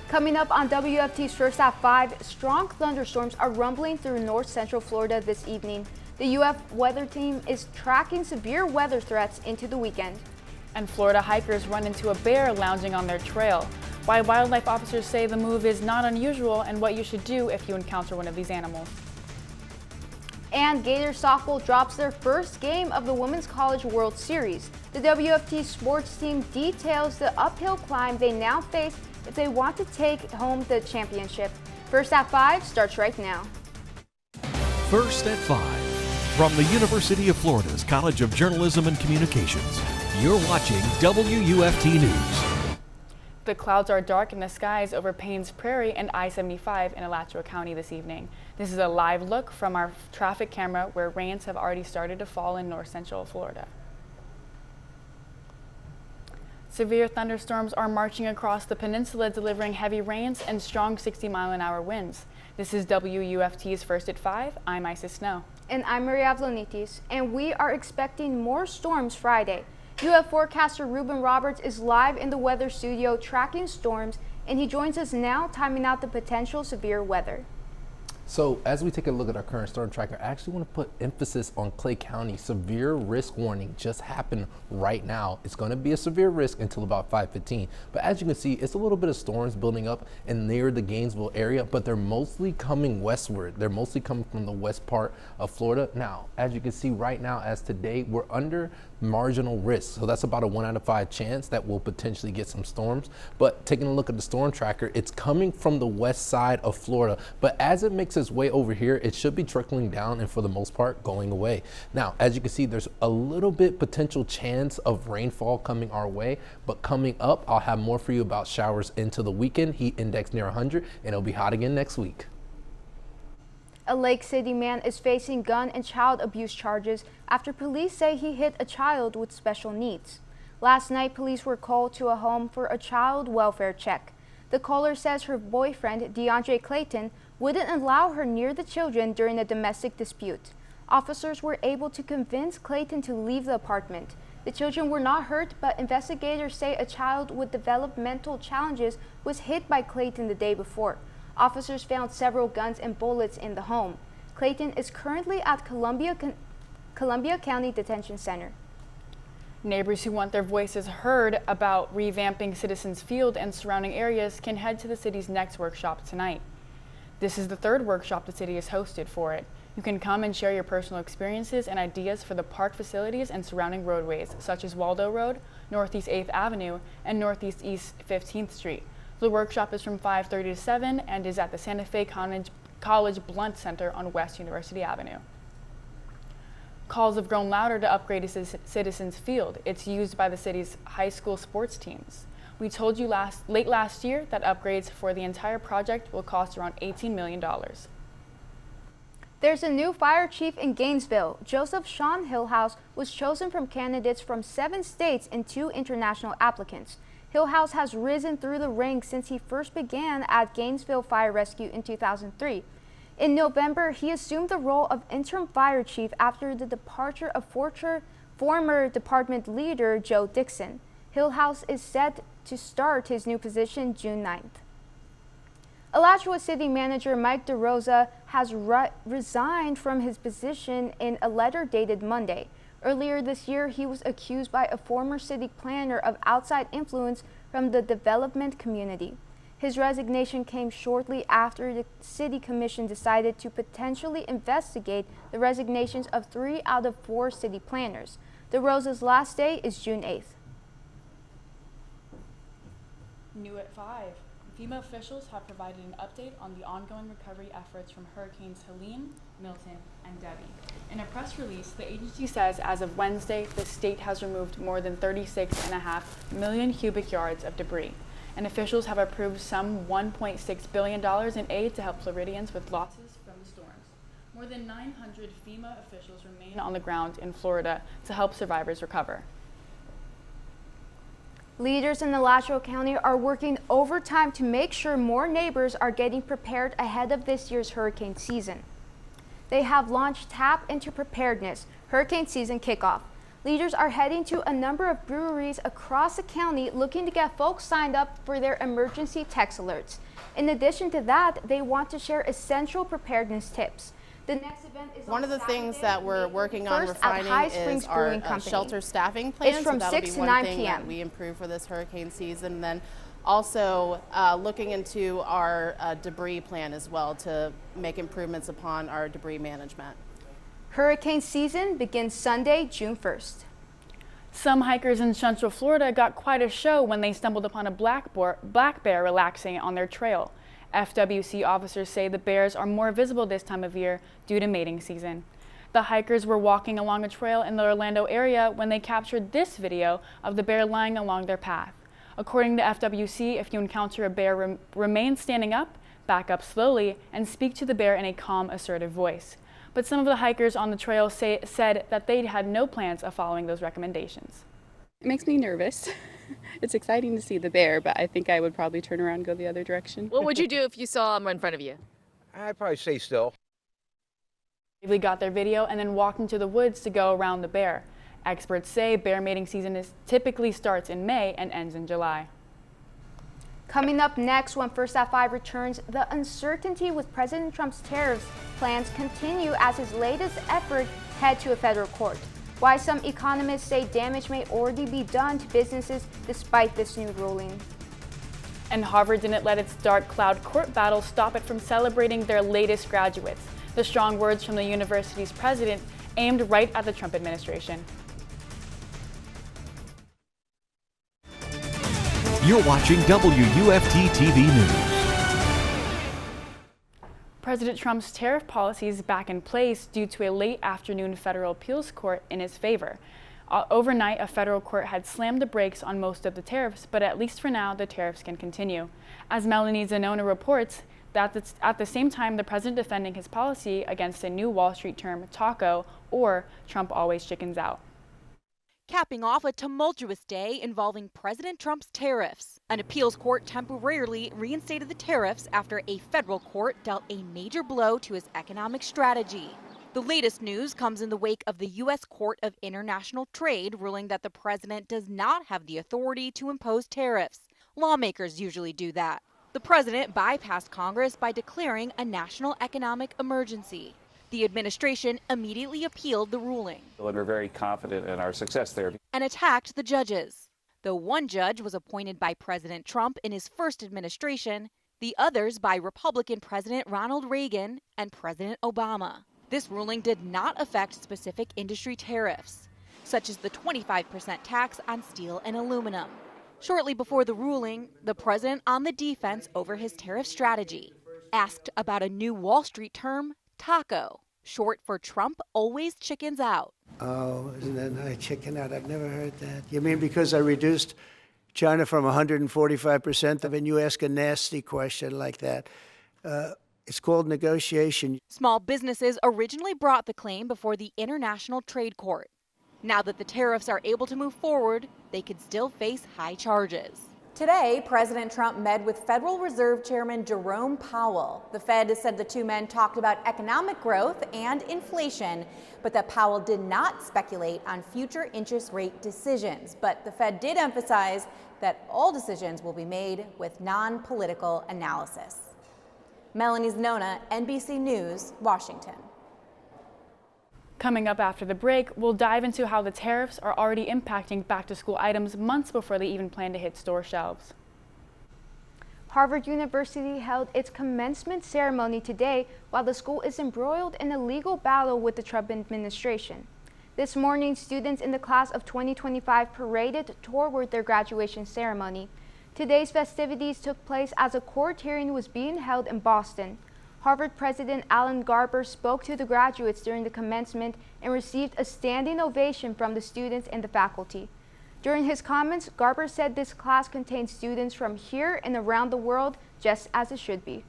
Coming up on WFT's First at 5, strong thunderstorms are rumbling through north central Florida this evening. The UF weather team is tracking severe weather threats into the weekend. And Florida hikers run into a bear lounging on their trail. Why wildlife officers say the move is not unusual and what you should do if you encounter one of these animals. And Gator softball drops their first game of the Women's College World Series. The WFT sports team details the uphill climb they now face if they want to take home the championship. First at 5 starts right now. First at 5 from the University of Florida's College of Journalism and Communications. You're watching WUFT News. The clouds are dark in the skies over Paynes Prairie and I-75 in Alachua County this evening. This is a live look from our traffic camera where rains have already started to fall in north central Florida. Severe thunderstorms are marching across the peninsula, delivering heavy rains and strong 60-mile-an-hour winds. This is WUFT's First at 5. I'm Mecy Snow. And I'm Avlonitis, and we are expecting more storms Friday. UF forecaster Reuben is live in the weather studio tracking storms, and he joins us now timing out the potential severe weather. So as we take a look at our current storm tracker, I actually want to put emphasis on Clay County. Severe risk warning just happened right now. It's going to be a severe risk until about 5:15. But as you can see, it's a little bit of storms building up in near the Gainesville area, but they're mostly coming westward. They're mostly coming from the west part of Florida. Now, as you can see right now, as today, we're under marginal risk. So that's about a 1 out of 5 chance that we'll potentially get some storms. But taking a look at the storm tracker, it's coming from the west side of Florida. But as it makes its way over here, it should be trickling down and for the most part going away. Now, as you can see, there's a little bit potential chance of rainfall coming our way, but coming up, I'll have more for you about showers into the weekend. Heat index near 100, and it'll be hot again next week. A Lake City man is facing gun and child abuse charges after police say he hit a child with special needs. Last night, police were called to a home for a child welfare check. The caller says her boyfriend, DeAndre Clayton, wouldn't allow her near the children during a domestic dispute. Officers were able to convince Clayton to leave the apartment. The children were not hurt, but investigators say a child with developmental challenges was hit by Clayton the day before. Officers found several guns and bullets in the home. Clayton is currently at Columbia County Detention Center. Neighbors who want their voices heard about revamping Citizens Field and surrounding areas can head to the city's next workshop tonight. This is the third workshop the city has hosted for it. You can come and share your personal experiences and ideas for the park facilities and surrounding roadways, such as Waldo Road, Northeast 8th Avenue, and Northeast East 15th Street. The workshop is from 5:30 to 7 and is at the Santa Fe College Blunt Center on West University Avenue. Calls have grown louder to upgrade Citizens Field. It's used by the city's high school sports teams. We told you late last year that upgrades for the entire project will cost around $18 million. There's a new fire chief in Gainesville. Joseph Sean Hillhouse was chosen from candidates from 7 states and 2 international applicants. Hillhouse has risen through the ranks since he first began at Gainesville Fire Rescue in 2003. In November, he assumed the role of interim fire chief after the departure of former department leader Joe Dixon. Hillhouse is set to start his new position June 9th. Alachua City Manager Mike DeRosa has resigned from his position in a letter dated Monday. Earlier this year, he was accused by a former city planner of outside influence from the development community. His resignation came shortly after the City Commission decided to potentially investigate the resignations of 3 out of 4 city planners. DeRosa's last day is June 8th. New at 5. FEMA officials have provided an update on the ongoing recovery efforts from Hurricanes Helene, Milton, and Debbie. In a press release, the agency says as of Wednesday, the state has removed more than 36.5 million cubic yards of debris, and officials have approved some $1.6 billion in aid to help Floridians with losses from the storms. More than 900 FEMA officials remain on the ground in Florida to help survivors recover. Leaders in Alachua County are working overtime to make sure more neighbors are getting prepared ahead of this year's hurricane season. They have launched Tap into Preparedness Hurricane Season Kickoff. Leaders are heading to a number of breweries across the county looking to get folks signed up for their emergency text alerts. In addition to that, they want to share essential preparedness tips. The next event is one of the things that we're working on refining is our shelter staffing plans. It's from 6 to 9 p.m. that we improve for this hurricane season. And then also looking into our debris plan as well to make improvements upon our debris management. Hurricane season begins Sunday, June 1st. Some hikers in Central Florida got quite a show when they stumbled upon a black bear relaxing on their trail. FWC officers say the bears are more visible this time of year due to mating season. The hikers were walking along a trail in the Orlando area when they captured this video of the bear lying along their path. According to FWC, if you encounter a bear, remain standing up, back up slowly, and speak to the bear in a calm, assertive voice. But some of the hikers on the trail said that they had no plans of following those recommendations. It makes me nervous. It's exciting to see the bear, but I think I would probably turn around and go the other direction. What would you do if you saw him in front of you? I'd probably stay still. They got their video and then walked into the woods to go around the bear. Experts say bear mating season typically starts in May and ends in July. Coming up next, when First at 5 returns, the uncertainty with President Trump's tariffs plans continue as his latest effort head to a federal court. Why some economists say damage may already be done to businesses despite this new ruling. And Harvard didn't let its dark cloud court battle stop it from celebrating their latest graduates. The strong words from the university's president aimed right at the Trump administration. You're watching WUFT-TV News. President Trump's tariff policy is back in place due to a late afternoon federal appeals court in his favor. Overnight, a federal court had slammed the brakes on most of the tariffs, but at least for now, the tariffs can continue. As Melanie Zanona reports, that at the same time, the president defending his policy against a new Wall Street term, taco, or Trump always chickens out. Capping off a tumultuous day involving President Trump's tariffs. An appeals court temporarily reinstated the tariffs after a federal court dealt a major blow to his economic strategy. The latest news comes in the wake of the U.S. Court of International Trade ruling that the president does not have the authority to impose tariffs. Lawmakers usually do that. The president bypassed Congress by declaring a national economic emergency. The administration immediately appealed the ruling. And we're very confident in our success there. And attacked the judges. Though one judge was appointed by President Trump in his first administration, the others by Republican President Ronald Reagan and President Obama. This ruling did not affect specific industry tariffs, such as the 25% tax on steel and aluminum. Shortly before the ruling, the president on the defense over his tariff strategy, asked about a new Wall Street term, taco, short for Trump always chickens out. Oh, isn't that nice? Chicken out. I've never heard that. You mean because I reduced China from 145%? When you ask a nasty question like that, it's called negotiation. Small businesses originally brought the claim before the International Trade Court. Now that the tariffs are able to move forward, they could still face high charges. Today, President Trump met with Federal Reserve Chairman Jerome Powell. The Fed said the two men talked about economic growth and inflation, but that Powell did not speculate on future interest rate decisions. But the Fed did emphasize that all decisions will be made with non-political analysis. Melanie Zanona, NBC News, Washington. Coming up after the break, we'll dive into how the tariffs are already impacting back-to-school items months before they even plan to hit store shelves. Harvard University held its commencement ceremony today while the school is embroiled in a legal battle with the Trump administration. This morning, students in the class of 2025 paraded toward their graduation ceremony. Today's festivities took place as a court hearing was being held in Boston. Harvard President Alan Garber spoke to the graduates during the commencement and received a standing ovation from the students and the faculty. During his comments, Garber said this class contains students from here and around the world, just as it should be.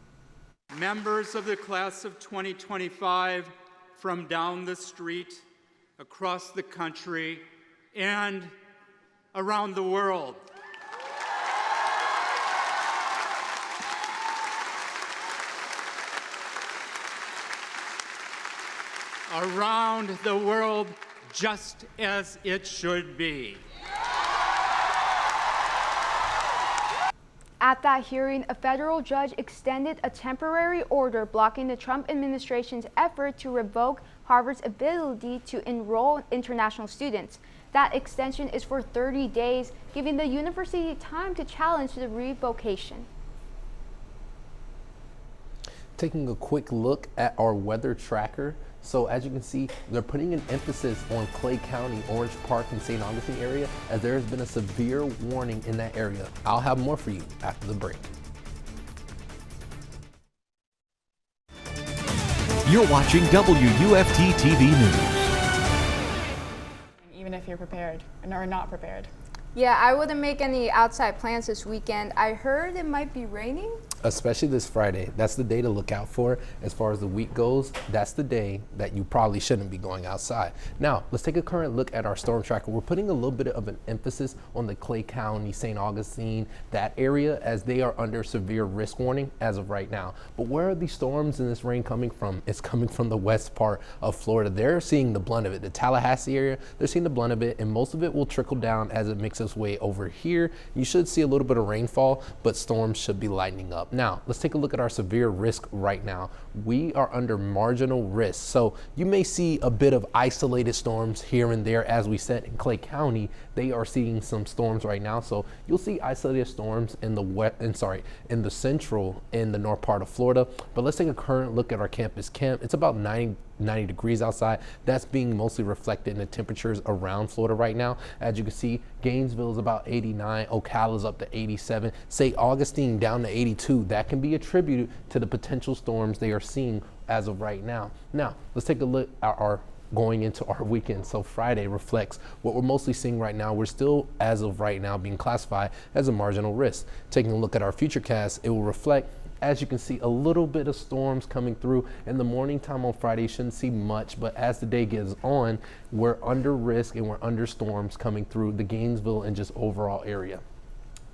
Members of the class of 2025 from down the street, across the country, and around the world. Around the world, just as it should be. At that hearing, a federal judge extended a temporary order blocking the Trump administration's effort to revoke Harvard's ability to enroll international students. That extension is for 30 days, giving the university time to challenge the revocation. Taking a quick look at our weather tracker. So as you can see, they're putting an emphasis on Clay County, Orange Park, and St. Augustine area, as there has been a severe warning in that area. I'll have more for you after the break. You're watching WUFT-TV News. Even if you're prepared or not prepared. Yeah, I wouldn't make any outside plans this weekend. I heard it might be raining. Especially this Friday. That's the day to look out for. As far as the week goes, that's the day that you probably shouldn't be going outside. Now, let's take a current look at our storm tracker. We're putting a little bit of an emphasis on the Clay County, St. Augustine, that area, as they are under severe risk warning as of right now. But where are these storms and this rain coming from? It's coming from the west part of Florida. They're seeing the blunt of it. The Tallahassee area, they're seeing the blunt of it, and most of it will trickle down as it makes its way over here. You should see a little bit of rainfall, but storms should be lightening up. Now, let's take a look at our severe risk right now. We are under marginal risk. So you may see a bit of isolated storms here and there. As we said, in Clay County, they are seeing some storms right now. So you'll see isolated storms in the in the central and the north part of Florida. But let's take a current look at our campus camp. It's about 90 degrees outside. That's being mostly reflected in the temperatures around Florida right now. As you can see, Gainesville is about 89, Ocala's up to 87, St. Augustine down to 82. That can be attributed to the potential storms they are seeing as of right now. Now, let's take a look at our going into our weekend. So Friday reflects what we're mostly seeing right now. We're still, as of right now, being classified as a marginal risk. Taking a look at our futurecast, it will reflect, as you can see, a little bit of storms coming through in the morning time on Friday. You shouldn't see much, but as the day goes on, we're under risk and we're under storms coming through the Gainesville and just overall area.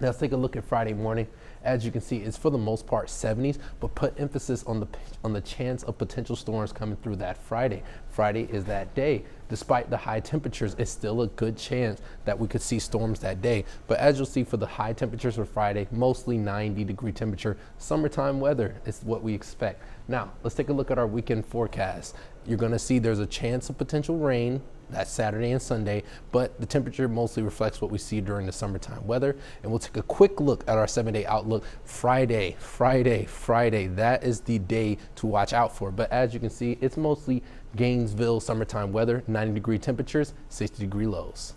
Now let's take a look at Friday morning. As you can see, it's for the most part 70s, but put emphasis on the chance of potential storms coming through that Friday. Friday is that day. Despite the high temperatures, it's still a good chance that we could see storms that day. But as you'll see, for the high temperatures for Friday, mostly 90-degree temperature, summertime weather is what we expect. Now, let's take a look at our weekend forecast. You're going to see there's a chance of potential rain. That's Saturday and Sunday, but the temperature mostly reflects what we see during the summertime weather. And we'll take a quick look at our 7-day outlook. Friday. That is the day to watch out for. But as you can see, it's mostly Gainesville summertime weather, 90-degree temperatures, 60-degree lows.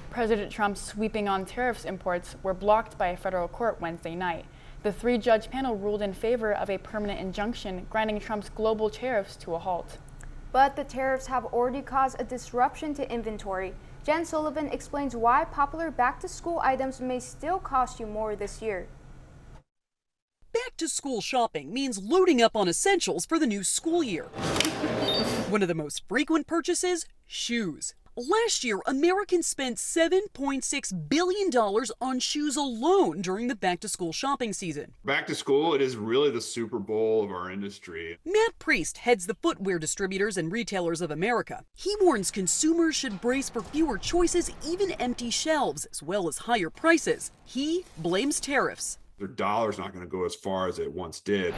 President Trump's sweeping on tariffs imports were blocked by a federal court Wednesday night. The 3-judge panel ruled in favor of a permanent injunction, grinding Trump's global tariffs to a halt. But the tariffs have already caused a disruption to inventory. Jen Sullivan explains why popular back-to-school items may still cost you more this year. Back-to-school shopping means loading up on essentials for the new school year. One of the most frequent purchases, shoes. Last year, Americans spent $7.6 billion on shoes alone during the back-to-school shopping season. Back to school, it is really the Super Bowl of our industry. Matt Priest heads the Footwear Distributors and Retailers of America. He warns consumers should brace for fewer choices, even empty shelves, as well as higher prices. He blames tariffs. Their dollar's not going to go as far as it once did.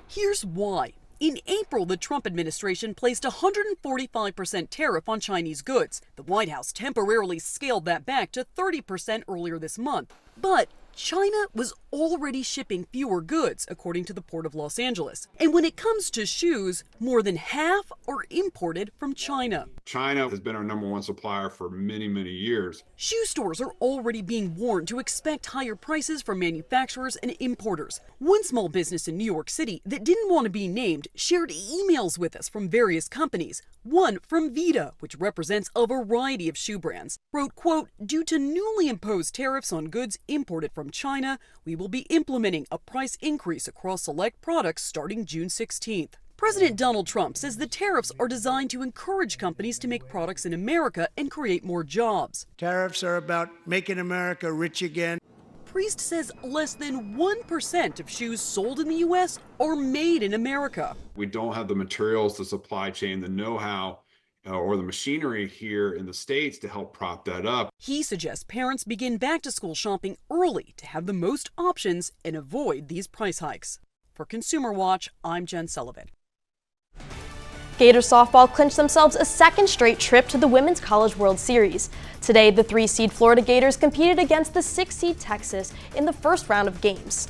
Here's why. In April, the Trump administration placed a 145% tariff on Chinese goods. The White House temporarily scaled that back to 30% earlier this month. But China was already shipping fewer goods, according to the Port of Los Angeles. And when it comes to shoes, more than half are imported from China. China has been our #1 supplier for many, many years. Shoe stores are already being warned to expect higher prices from manufacturers and importers. One small business in New York City that didn't want to be named shared emails with us from various companies. One from Vita, which represents a variety of shoe brands, wrote, quote, "Due to newly imposed tariffs on goods imported from China, we will be implementing a price increase across select products starting June 16th. President Donald Trump says the tariffs are designed to encourage companies to make products in America and create more jobs. Tariffs are about making America rich again. Priest says less than 1% of shoes sold in the U.S. are made in America. We don't have the materials, the supply chain, the know-how, or the machinery here in the States to help prop that up. He suggests parents begin back-to-school shopping early to have the most options and avoid these price hikes. For Consumer Watch, I'm Jen Sullivan. Gators softball clinched themselves a second straight trip to the Women's College World Series. Today, the 3-seed Florida Gators competed against the 6-seed Texas in the first round of games.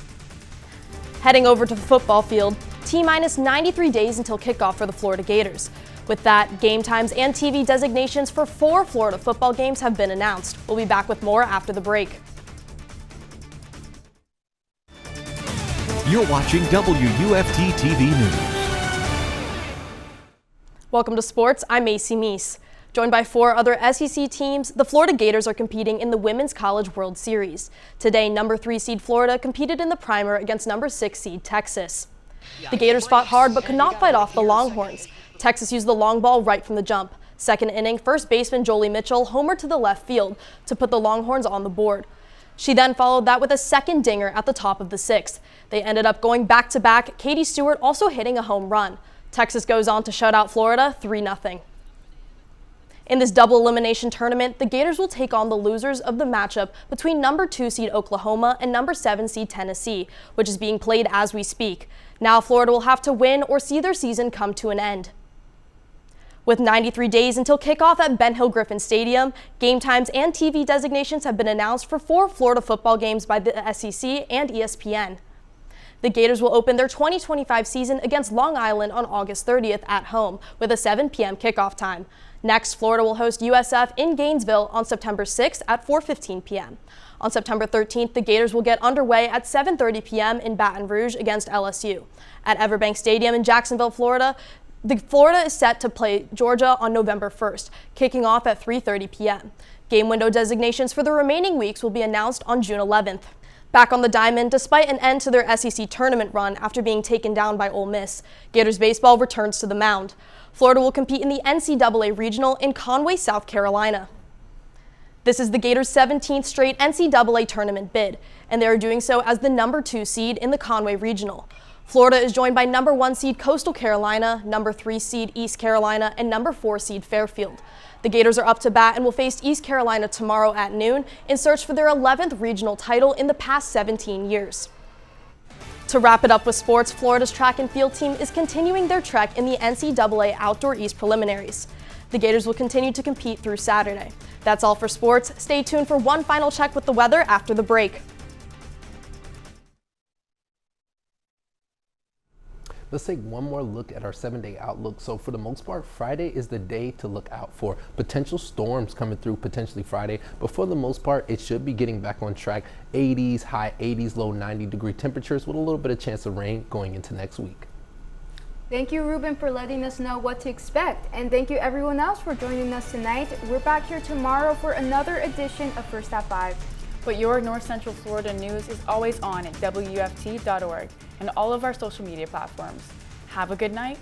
Heading over to the football field, T-minus 93 days until kickoff for the Florida Gators. With that, game times and TV designations for 4 Florida football games have been announced. We'll be back with more after the break. You're watching WUFT-TV News. Welcome to sports. I'm Macy Meis. Joined by 4 other SEC teams, the Florida Gators are competing in the Women's College World Series. Today, number 3 seed Florida competed in the primer against number 6 seed Texas. The Gators fought hard but could not fight off the Longhorns. Texas used the long ball right from the jump. Second inning, first baseman Jolie Mitchell homered to the left field to put the Longhorns on the board. She then followed that with a second dinger at the top of the 6th. They ended up going back-to-back, Katie Stewart also hitting a home run. Texas goes on to shut out Florida 3-0. In this double elimination tournament, the Gators will take on the losers of the matchup between number 2 seed Oklahoma and number 7 seed Tennessee, which is being played as we speak. Now Florida will have to win or see their season come to an end. With 93 days until kickoff at Ben Hill Griffin Stadium, game times and TV designations have been announced for 4 Florida football games by the SEC and ESPN. The Gators will open their 2025 season against Long Island on August 30th at home with a 7 p.m. kickoff time. Next, Florida will host USF in Gainesville on September 6th at 4:15 p.m. On September 13th, the Gators will get underway at 7:30 p.m. in Baton Rouge against LSU. At Everbank Stadium in Jacksonville, Florida, Florida is set to play Georgia on November 1st, kicking off at 3:30 p.m. Game window designations for the remaining weeks will be announced on June 11th. Back on the diamond, despite an end to their SEC tournament run after being taken down by Ole Miss, Gators baseball returns to the mound. Florida will compete in the NCAA Regional in Conway, South Carolina. This is the Gators' 17th straight NCAA tournament bid, and they are doing so as the number 2 seed in the Conway Regional. Florida is joined by number 1 seed Coastal Carolina, number 3 seed East Carolina, and number 4 seed Fairfield. The Gators are up to bat and will face East Carolina tomorrow at noon in search for their 11th regional title in the past 17 years. To wrap it up with sports, Florida's track and field team is continuing their trek in the NCAA Outdoor East preliminaries. The Gators will continue to compete through Saturday. That's all for sports. Stay tuned for one final check with the weather after the break. Let's take one more look at our 7-day outlook. So for the most part, Friday is the day to look out for potential storms coming through potentially Friday. But for the most part, it should be getting back on track. 80s, high 80s, low 90-degree temperatures with a little bit of chance of rain going into next week. Thank you, Reuben, for letting us know what to expect. And thank you everyone else for joining us tonight. We're back here tomorrow for another edition of First at 5. But your North Central Florida news is always on at WUFT.org and all of our social media platforms. Have a good night